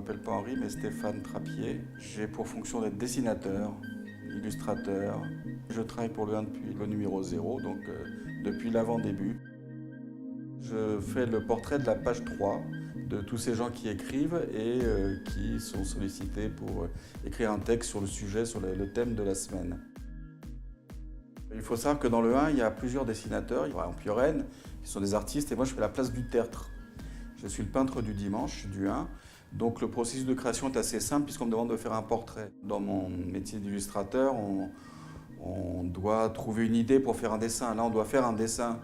m'appelle pas Henri, mais Stéphane Trappier. J'ai pour fonction d'être dessinateur, illustrateur. Je travaille pour le 1 depuis le numéro 0, donc depuis l'avant-début. Je fais le portrait de la page 3 de tous ces gens qui écrivent et qui sont sollicités pour écrire un texte sur le sujet, sur le thème de la semaine. Il faut savoir que dans le 1, il y a plusieurs dessinateurs. Il y a Piorène, qui sont des artistes, et moi je fais la place du tertre. Je suis le peintre du dimanche, du 1. Donc le processus de création est assez simple puisqu'on me demande de faire un portrait. Dans mon métier d'illustrateur, on doit trouver une idée pour faire un dessin. Là, on doit faire un dessin.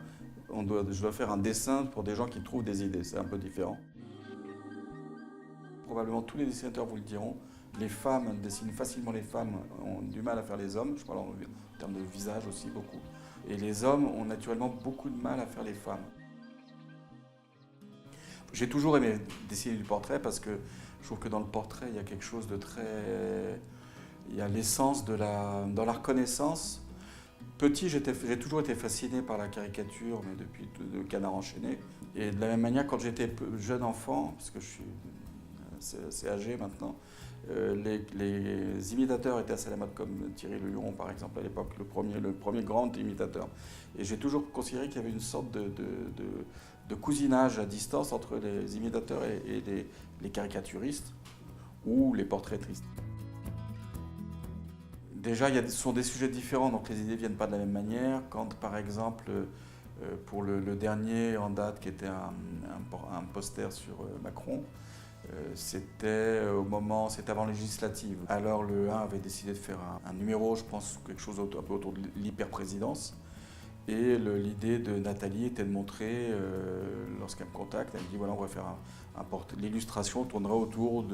Je dois faire un dessin pour des gens qui trouvent des idées. C'est un peu différent. Probablement tous les dessinateurs vous le diront. Les femmes dessinent facilement les femmes, ont du mal à faire les hommes. Je parle en termes de visage aussi beaucoup. Et les hommes ont naturellement beaucoup de mal à faire les femmes. J'ai toujours aimé dessiner du portrait parce que je trouve que dans le portrait, il y a quelque chose de très... Il y a l'essence dans la reconnaissance. Petit, j'ai toujours été fasciné par la caricature, mais depuis le Canard enchaîné. Et de la même manière, quand j'étais jeune enfant, parce que je suis assez âgé maintenant, les imitateurs étaient assez à la mode, comme Thierry Le Huron, par exemple, à l'époque, le premier grand imitateur. Et j'ai toujours considéré qu'il y avait une sorte de cousinage à distance entre les imitateurs et les caricaturistes ou les portraitristes. Déjà, ce sont des sujets différents, donc les idées ne viennent pas de la même manière. Quand, par exemple, pour le dernier en date, qui était un poster sur Macron, c'était avant législative. Alors le 1 avait décidé de faire un numéro, je pense, quelque chose un peu autour de l'hyper-présidence. Et l'idée de Nathalie était de montrer, lorsqu'elle me contacte, elle me dit voilà, on va faire un portrait. L'illustration tournera autour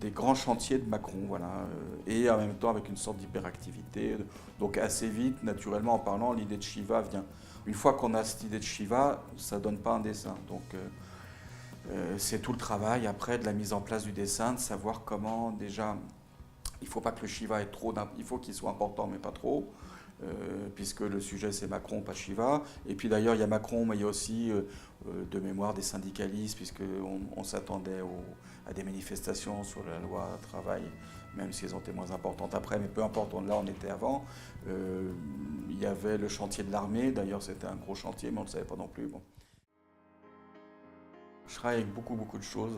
des grands chantiers de Macron, voilà, et en même temps avec une sorte d'hyperactivité. Donc assez vite, naturellement, en parlant, l'idée de Shiva vient. Une fois qu'on a cette idée de Shiva, ça ne donne pas un dessin. Donc c'est tout le travail après de la mise en place du dessin, de savoir comment déjà, il ne faut pas que le Shiva ait trop, il faut qu'il soit important mais pas trop. Puisque le sujet c'est Macron, pas Shiva. Et puis d'ailleurs il y a Macron, mais il y a aussi de mémoire des syndicalistes, puisqu'on s'attendait à des manifestations sur la loi travail, même si elles ont été moins importantes après, mais peu importe, là on était avant. Il y avait le chantier de l'armée, d'ailleurs c'était un gros chantier, mais on ne le savait pas non plus. Bon. Je travaille avec beaucoup de choses.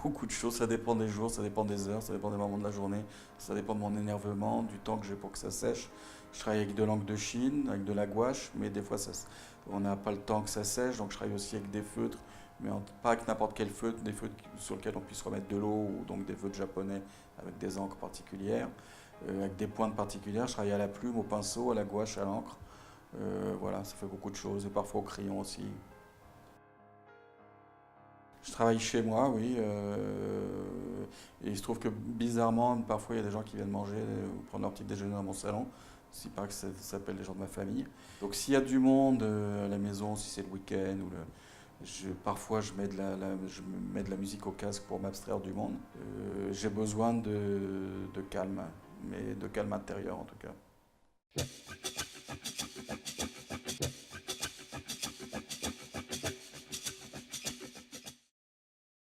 Beaucoup de choses, ça dépend des jours, ça dépend des heures, ça dépend des moments de la journée, ça dépend de mon énervement, du temps que j'ai pour que ça sèche. Je travaille avec de l'encre de Chine, avec de la gouache, mais des fois on n'a pas le temps que ça sèche, donc je travaille aussi avec des feutres, mais pas avec n'importe quel feutre, des feutres sur lesquels on puisse remettre de l'eau, ou donc des feutres japonais avec des encres particulières, avec des pointes particulières. Je travaille à la plume, au pinceau, à la gouache, à l'encre. Voilà, ça fait beaucoup de choses, et parfois au crayon aussi. Je travaille chez moi, oui. Et il se trouve que bizarrement, parfois il y a des gens qui viennent manger ou prendre leur petit déjeuner dans mon salon. Il paraît que ça s'appelle les gens de ma famille. Donc s'il y a du monde à la maison, si c'est le week-end, parfois je mets de la musique au casque pour m'abstraire du monde. J'ai besoin de calme, mais de calme intérieur en tout cas.